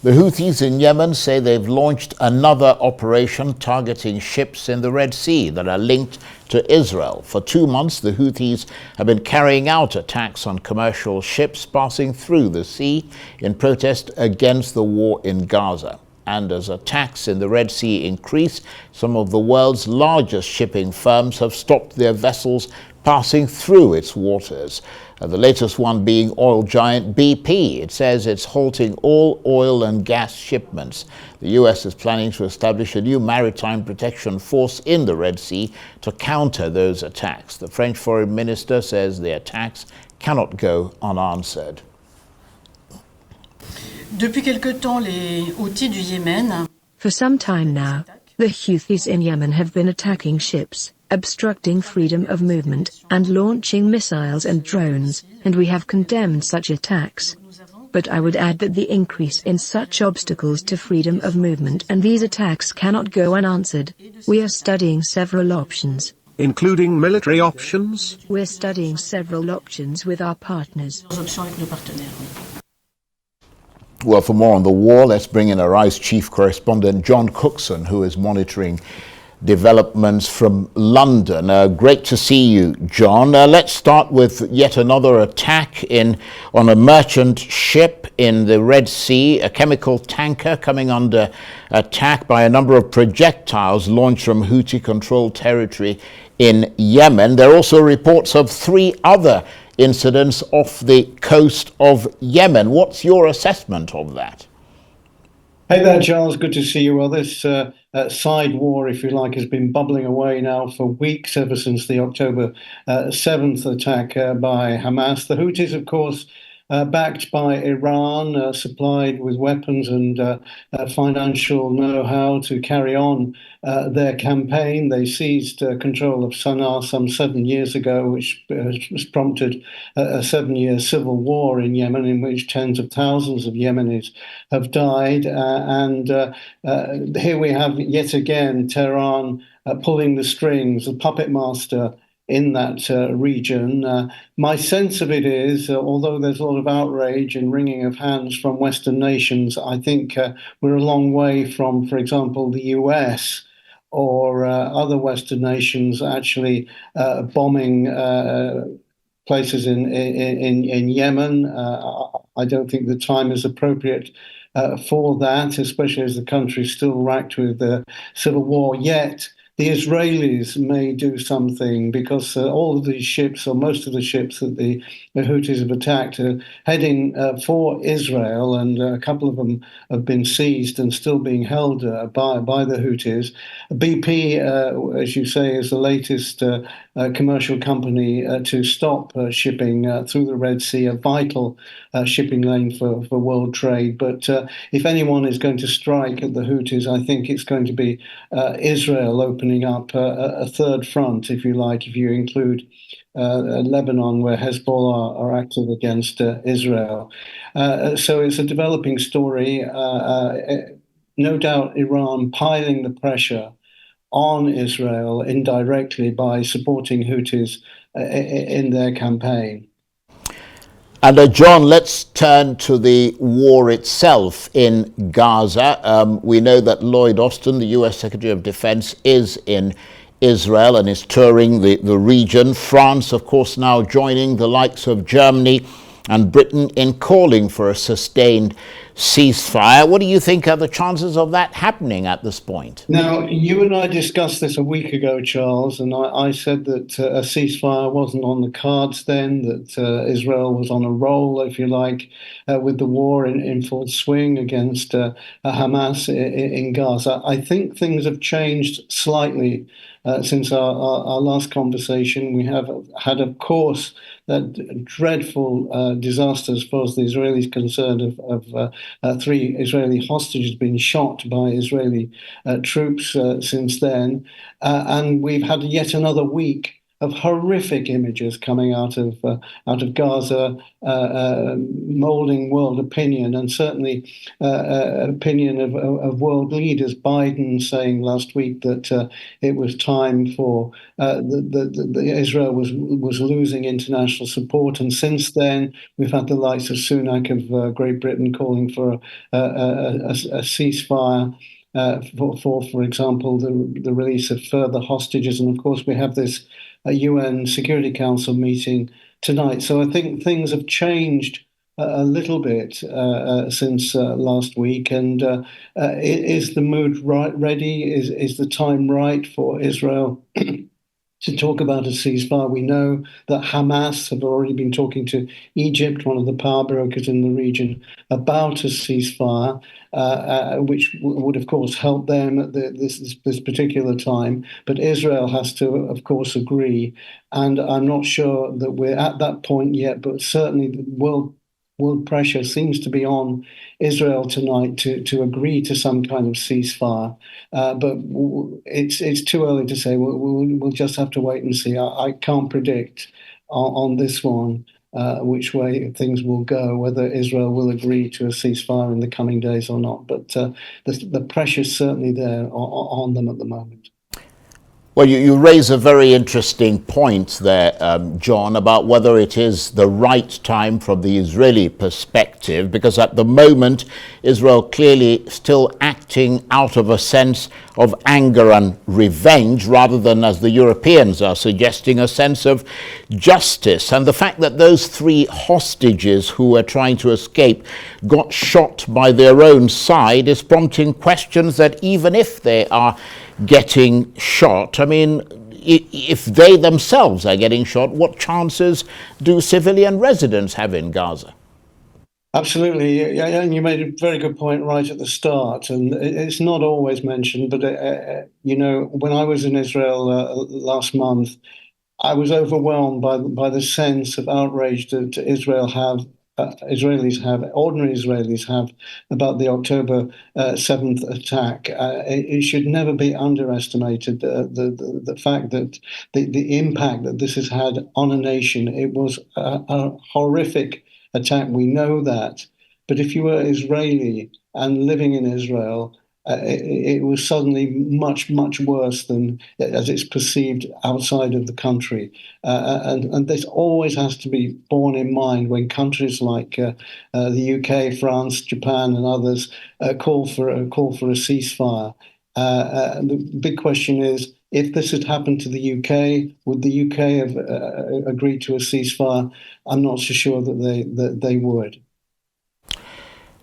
The Houthis in Yemen say they've launched another operation targeting ships in the Red Sea that are linked to Israel. For 2 months, the Houthis have been carrying out attacks on commercial ships passing through the sea in protest against the war in Gaza. And as attacks in the Red Sea increase, some of the world's largest shipping firms have stopped their vessels passing through its waters. The latest one being oil giant BP. It says it's halting all oil and gas shipments. The US is planning to establish a new maritime protection force in the Red Sea to counter those attacks. The French foreign minister says the attacks cannot go unanswered. Depuis quelque temps, les Houthis du Yémen. For some time now, the Houthis in Yemen have been attacking ships, obstructing freedom of movement, and launching missiles and drones, and we have condemned such attacks. But I would add that the increase in such obstacles to freedom of movement and these attacks cannot go unanswered. We are studying several options. Including military options? We're studying several options with our partners. Well, for more on the war, let's bring in our ICE chief correspondent, John Cookson, who is monitoring developments from London. Great to see you, John. Let's start with yet another attack on a merchant ship in the Red Sea, a chemical tanker coming under attack by a number of projectiles launched from Houthi-controlled territory in Yemen. There are also reports of 3 other incidents off the coast of Yemen. What's your assessment of that? Hey there, Charles. Good to see you. Well, this side war, if you like, has been bubbling away now for weeks, ever since the October 7th attack by Hamas. The Houthis, of course, backed by Iran, supplied with weapons and financial know-how to carry on their campaign. They seized control of Sana'a some 7 years ago, which has prompted a 7-year civil war in Yemen, in which tens of thousands of Yemenis have died. And here we have yet again Tehran pulling the strings, the puppet master in that region. My sense of it is, although there's a lot of outrage and wringing of hands from Western nations, I think we're a long way from, for example, the US or other Western nations actually bombing places in Yemen. I don't think the time is appropriate for that, especially as the country is still racked with the civil war. Yet the Israelis may do something, because all of these ships, or most of the ships that the Houthis have attacked, are heading for Israel, and a couple of them have been seized and still being held by the Houthis. BP, as you say, is the latest commercial company to stop shipping through the Red Sea, a vital shipping lane for world trade. But if anyone is going to strike at the Houthis, I think it's going to be Israel opening up a third front, if you like, if you include Lebanon, where Hezbollah are active against Israel. So it's a developing story. No doubt Iran piling the pressure on Israel indirectly by supporting Houthis in their campaign. And John, let's turn to the war itself in Gaza. We know that Lloyd Austin, the US Secretary of Defense, is in Israel and is touring the region. France, of course, now joining the likes of Germany and Britain in calling for a sustained ceasefire. What do you think are the chances of that happening at this point? Now, you and I discussed this a week ago, Charles, and I said that a ceasefire wasn't on the cards then, that Israel was on a roll, if you like, with the war in full swing against Hamas in Gaza. I think things have changed slightly since our last conversation. We have had, of course, that dreadful disaster, as far as the Israelis concerned, of 3 Israeli hostages being shot by Israeli troops since then. And we've had yet another week of horrific images coming out of Gaza, molding world opinion, and certainly opinion of world leaders. Biden saying last week that it was time for Israel was losing international support, and since then we've had the likes of Sunak of Great Britain calling for a ceasefire. For example, the release of further hostages, and of course we have this UN Security Council meeting tonight. So I think things have changed a little bit since last week. And is the mood ready? Is the time right for Israel to talk about a ceasefire? We know that Hamas have already been talking to Egypt, one of the power brokers in the region, about a ceasefire, which would, of course, help them at this particular time. But Israel has to, of course, agree. And I'm not sure that we're at that point yet, but certainly the world pressure seems to be on Israel tonight to agree to some kind of ceasefire. But it's too early to say. We'll just have to wait and see. I can't predict on this one which way things will go, whether Israel will agree to a ceasefire in the coming days or not. But the pressure's certainly there on them at the moment. Well, you raise a very interesting point there, John, about whether it is the right time from the Israeli perspective, because at the moment, Israel clearly still acting out of a sense of anger and revenge, rather than, as the Europeans are suggesting, a sense of justice. And the fact that those 3 hostages who were trying to escape got shot by their own side is prompting questions that even if they are getting shot, I mean, if they themselves are getting shot, what chances do civilian residents have in Gaza? Absolutely, yeah, and you made a very good point right at the start, and it's not always mentioned, but when I was in Israel last month, I was overwhelmed by the sense of outrage that ordinary Israelis have about the October 7th attack. It should never be underestimated, the fact that the impact that this has had on a nation. It was a horrific attack. We know that. But if you were Israeli and living in Israel, it was suddenly much, much worse than as it's perceived outside of the country. And this always has to be borne in mind when countries like the UK, France, Japan, and others call for a ceasefire. The big question is, if this had happened to the UK, would the UK have agreed to a ceasefire? I'm not so sure that they would.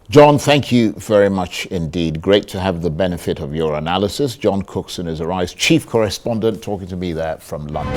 John, thank you very much indeed. Great to have the benefit of your analysis. John Cookson is Arise chief correspondent, talking to me there from London.